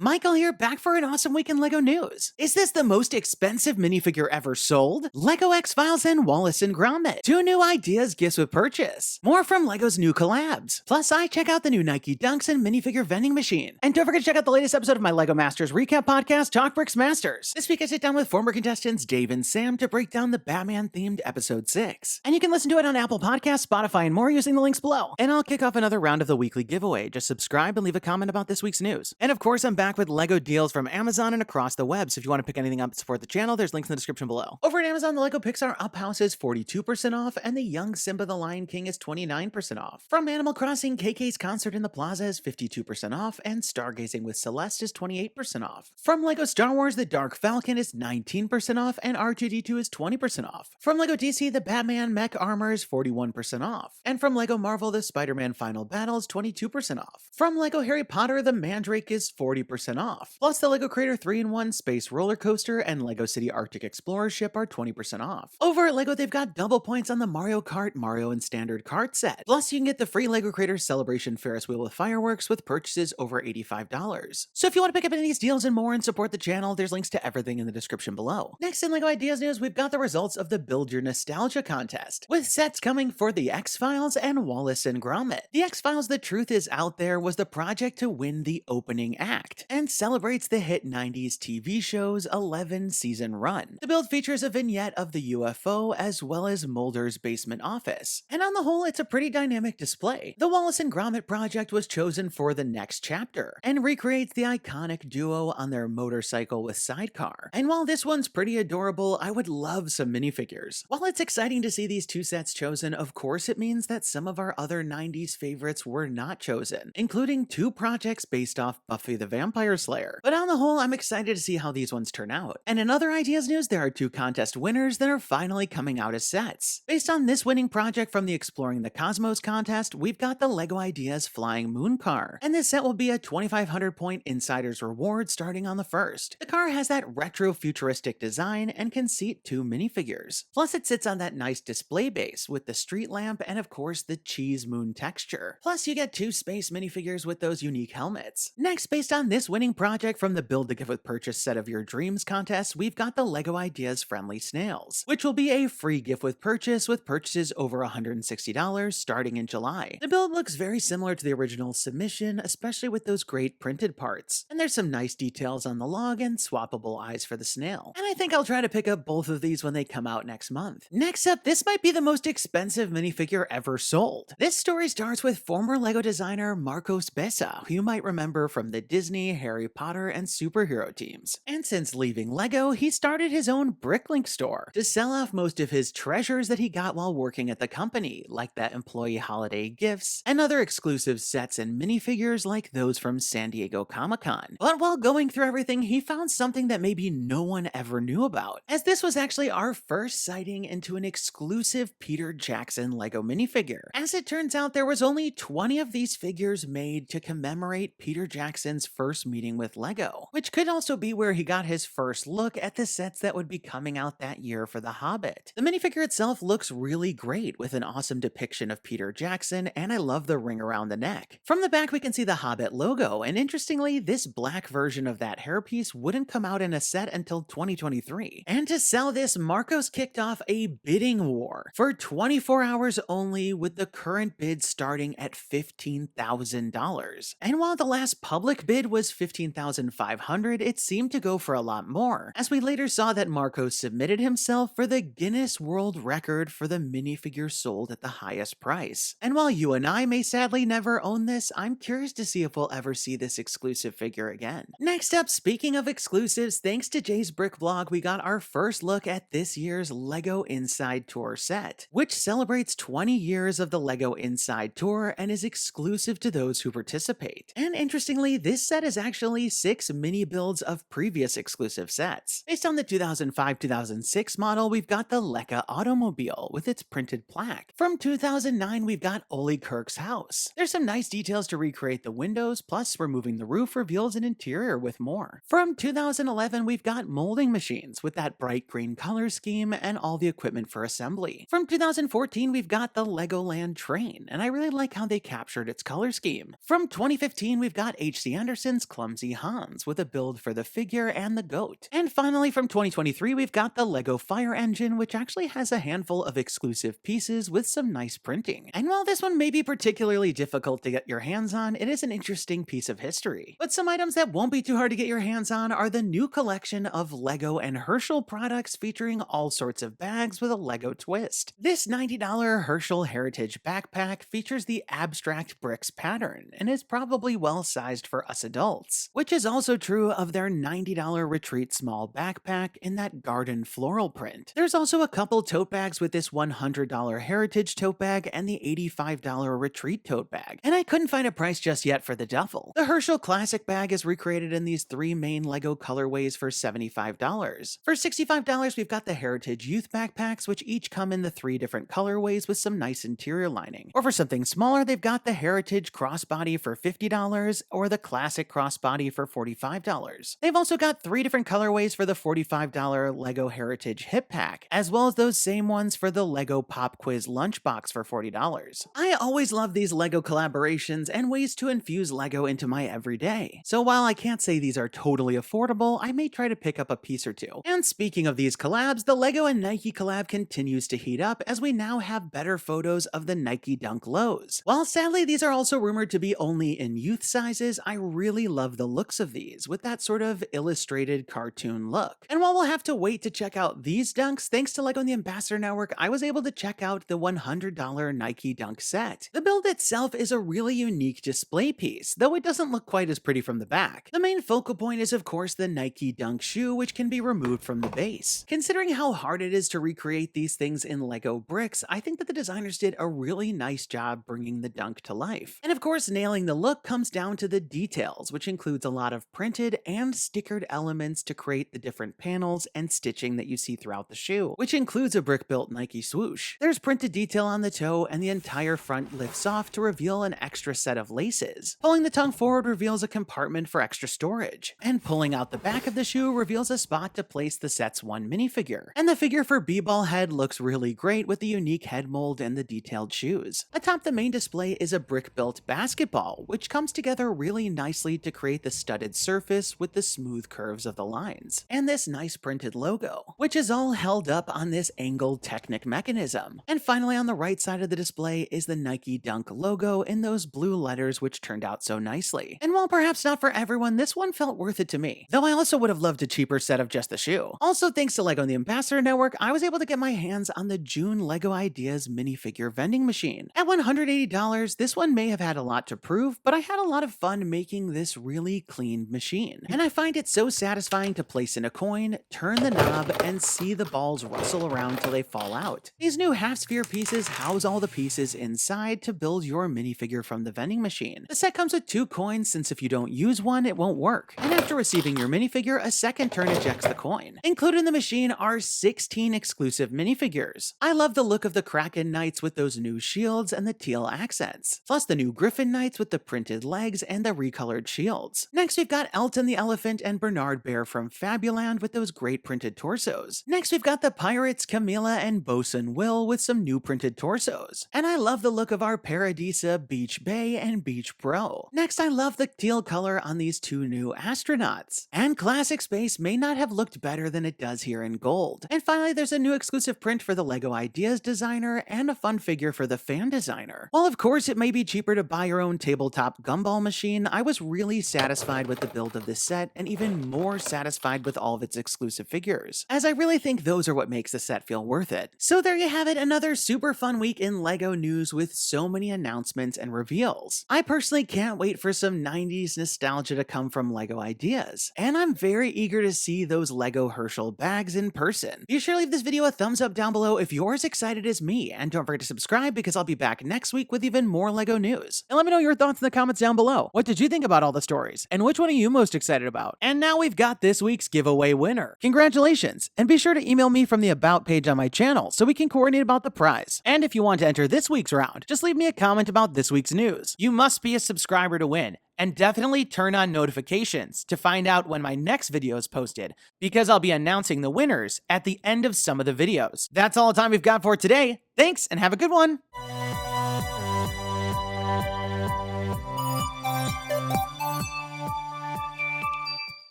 Michael here, back for an awesome week in LEGO news. Is this the most expensive minifigure ever sold? LEGO X-Files and Wallace and Gromit. 2 new ideas, gifts with purchase. More from LEGO's new collabs. Plus, I check out the new Nike Dunks and minifigure vending machine. And don't forget to check out the latest episode of my LEGO Masters recap podcast, TalkBricks Masters. This week I sit down with former contestants Dave and Sam to break down the Batman-themed episode 6. And you can listen to it on Apple Podcasts, Spotify, and more using the links below. And I'll kick off another round of the weekly giveaway. Just subscribe and leave a comment about this week's news. And of course, I'm back with LEGO deals from Amazon and across the web, so if you want to pick anything up to support the channel, there's links in the description below. Over at Amazon, the LEGO Pixar Up House is 42% off, and the Young Simba the Lion King is 29% off. From Animal Crossing, KK's Concert in the Plaza is 52% off, and Stargazing with Celeste is 28% off. From LEGO Star Wars, the Dark Falcon is 19% off, and R2-D2 is 20% off. From LEGO DC, the Batman Mech Armor is 41% off. And from LEGO Marvel, the Spider-Man Final Battle is 22% off. From LEGO Harry Potter, the Mandrake is 40% off. Plus, the LEGO Creator 3-in-1 Space Roller Coaster and LEGO City Arctic Explorer ship are 20% off. Over at LEGO, they've got double points on the Mario Kart, Mario, and Standard Kart set. Plus, you can get the free LEGO Creator Celebration Ferris Wheel with fireworks with purchases over $85. So if you want to pick up any of these deals and more and support the channel, there's links to everything in the description below. Next in LEGO Ideas news, we've got the results of the Build Your Nostalgia contest, with sets coming for the X-Files and Wallace and Gromit. The X-Files The Truth Is Out There was the project to win the opening act, and celebrates the hit 90s TV show's 11-season run. The build features a vignette of the UFO as well as Mulder's basement office, and on the whole, it's a pretty dynamic display. The Wallace and Gromit project was chosen for the next chapter, and recreates the iconic duo on their motorcycle with sidecar. And while this one's pretty adorable, I would love some minifigures. While it's exciting to see these two sets chosen, of course it means that some of our other 90s favorites were not chosen, including 2 projects based off Buffy the Vampire Slayer. But on the whole, I'm excited to see how these ones turn out. And in other ideas news, there are 2 contest winners that are finally coming out as sets. Based on this winning project from the Exploring the Cosmos contest, we've got the LEGO Ideas Flying Moon Car. And this set will be a 2,500 point Insider's Reward starting on the 1st. The car has that retro futuristic design and can seat 2 minifigures. Plus it sits on that nice display base with the street lamp and of course the cheese moon texture. Plus you get 2 space minifigures with those unique helmets. Next, based on this winning project from the Build to Gift with Purchase Set of Your Dreams contest, we've got the LEGO Ideas Friendly Snails, which will be a free gift with purchases over $160 starting in July. The build looks very similar to the original submission, especially with those great printed parts. And there's some nice details on the log and swappable eyes for the snail. And I think I'll try to pick up both of these when they come out next month. Next up, this might be the most expensive minifigure ever sold. This story starts with former LEGO designer Marcos Bessa, who you might remember from the Disney, Harry Potter, and superhero teams. And since leaving LEGO, he started his own Bricklink store to sell off most of his treasures that he got while working at the company, like the employee holiday gifts, and other exclusive sets and minifigures like those from San Diego Comic-Con. But while going through everything, he found something that maybe no one ever knew about, as this was actually our first sighting into an exclusive Peter Jackson LEGO minifigure. As it turns out, there was only 20 of these figures made to commemorate Peter Jackson's first meeting with LEGO, which could also be where he got his first look at the sets that would be coming out that year for The Hobbit. The minifigure itself looks really great with an awesome depiction of Peter Jackson, and I love the ring around the neck. From the back we can see the Hobbit logo, and interestingly, this black version of that hairpiece wouldn't come out in a set until 2023. And to sell this, Marcos kicked off a bidding war for 24 hours only, with the current bid starting at $15,000. And while the last public bid was $15,500, it seemed to go for a lot more, as we later saw that Marcos submitted himself for the Guinness World Record for the minifigure sold at the highest price. And while you and I may sadly never own this, I'm curious to see if we'll ever see this exclusive figure again. Next up, speaking of exclusives, thanks to Jay's Brick Blog, we got our first look at this year's LEGO Inside Tour set, which celebrates 20 years of the LEGO Inside Tour and is exclusive to those who participate. And interestingly, this set is actually 6 mini builds of previous exclusive sets. Based on the 2005-2006 model, we've got the Lekka automobile with its printed plaque. From 2009, we've got Ollie Kirk's house. There's some nice details to recreate the windows, plus removing the roof reveals an interior with more. From 2011, we've got molding machines with that bright green color scheme and all the equipment for assembly. From 2014, we've got the LEGO LAN train, and I really like how they captured its color scheme. From 2015, we've got H.C. Anderson's clumsy Hans with a build for the figure and the goat. And finally, from 2023, we've got the LEGO Fire Engine, which actually has a handful of exclusive pieces with some nice printing. And while this one may be particularly difficult to get your hands on, it is an interesting piece of history. But some items that won't be too hard to get your hands on are the new collection of LEGO and Herschel products featuring all sorts of bags with a LEGO twist. This $90 Herschel Heritage backpack features the abstract bricks pattern and is probably well sized for us adults, which is also true of their $90 Retreat small backpack in that garden floral print. There's also a couple tote bags with this $100 Heritage tote bag and the $85 Retreat tote bag, and I couldn't find a price just yet for the duffel. The Herschel Classic bag is recreated in these three main LEGO colorways for $75. For $65, we've got the Heritage Youth backpacks, which each come in the three different colorways with some nice interior lining. Or for something smaller, they've got the Heritage Crossbody for $50 or the Classic Crossbody for $45. They've also got three different colorways for the $45 LEGO Heritage Hip Pack, as well as those same ones for the LEGO Pop Quiz Lunchbox for $40. I always love these LEGO collaborations and ways to infuse LEGO into my everyday. So while I can't say these are totally affordable, I may try to pick up a piece or two. And speaking of these collabs, the LEGO and Nike collab continues to heat up as we now have better photos of the Nike Dunk Lows. While sadly these are also rumored to be only in youth sizes, I really love the looks of these with that sort of illustrated cartoon look. And while we'll have to wait to check out these dunks, thanks to LEGO and the Ambassador Network, I was able to check out the $100 Nike Dunk set. The build itself is a really unique display piece, though it doesn't look quite as pretty from the back. The main focal point is of course the Nike Dunk shoe, which can be removed from the base. Considering how hard it is to recreate these things in LEGO bricks, I think that the designers did a really nice job bringing the dunk to life. And of course, nailing the look comes down to the details, which includes a lot of printed and stickered elements to create the different panels and stitching that you see throughout the shoe, which includes a brick-built Nike swoosh. There's printed detail on the toe, and the entire front lifts off to reveal an extra set of laces. Pulling the tongue forward reveals a compartment for extra storage, and pulling out the back of the shoe reveals a spot to place the set's one minifigure. And the figure for B-Ball Head looks really great with the unique head mold and the detailed shoes. Atop the main display is a brick-built basketball, which comes together really nicely to create the studded surface with the smooth curves of the lines, and this nice printed logo, which is all held up on this angled Technic mechanism. And finally, on the right side of the display is the Nike Dunk logo in those blue letters, which turned out so nicely. And while perhaps not for everyone, this one felt worth it to me, though I also would have loved a cheaper set of just the shoe. Also, thanks to LEGO and the Ambassador Network, I was able to get my hands on the June LEGO Ideas minifigure vending machine. At $180, this one may have had a lot to prove, but I had a lot of fun making this really clean machine. And I find it so satisfying to place in a coin, turn the knob, and see the balls rustle around till they fall out. These new half-sphere pieces house all the pieces inside to build your minifigure from the vending machine. The set comes with 2 coins, since if you don't use one, it won't work. And after receiving your minifigure, a second turn ejects the coin. Included in the machine are 16 exclusive minifigures. I love the look of the Kraken Knights with those new shields and the teal accents, plus the new Griffin Knights with the printed legs and the recolored shields. Next, we've got Elton the Elephant and Bernard Bear from Fabuland with those great printed torsos. Next, we've got the Pirates, Camilla, and Bosun Will with some new printed torsos. And I love the look of our Paradisa, Beach Bay, and Beach Bro. Next, I love the teal color on these 2 new astronauts. And Classic Space may not have looked better than it does here in gold. And finally, there's a new exclusive print for the LEGO Ideas designer and a fun figure for the fan designer. While of course it may be cheaper to buy your own tabletop gumball machine, I was really satisfied with the build of this set and even more satisfied with all of its exclusive figures, as I really think those are what makes the set feel worth it. So there you have it, another super fun week in LEGO news with so many announcements and reveals. I personally can't wait for some 90s nostalgia to come from LEGO Ideas, and I'm very eager to see those LEGO Herschel bags in person. Be sure to leave this video a thumbs up down below if you're as excited as me, and don't forget to subscribe because I'll be back next week with even more LEGO news. And let me know your thoughts in the comments down below. What did you think about all the stories? And which one are you most excited about? And now we've got this week's giveaway winner. Congratulations! And be sure to email me from the About page on my channel so we can coordinate about the prize. And if you want to enter this week's round, just leave me a comment about this week's news. You must be a subscriber to win. And definitely turn on notifications to find out when my next video is posted, because I'll be announcing the winners at the end of some of the videos. That's all the time we've got for today. Thanks, and have a good one!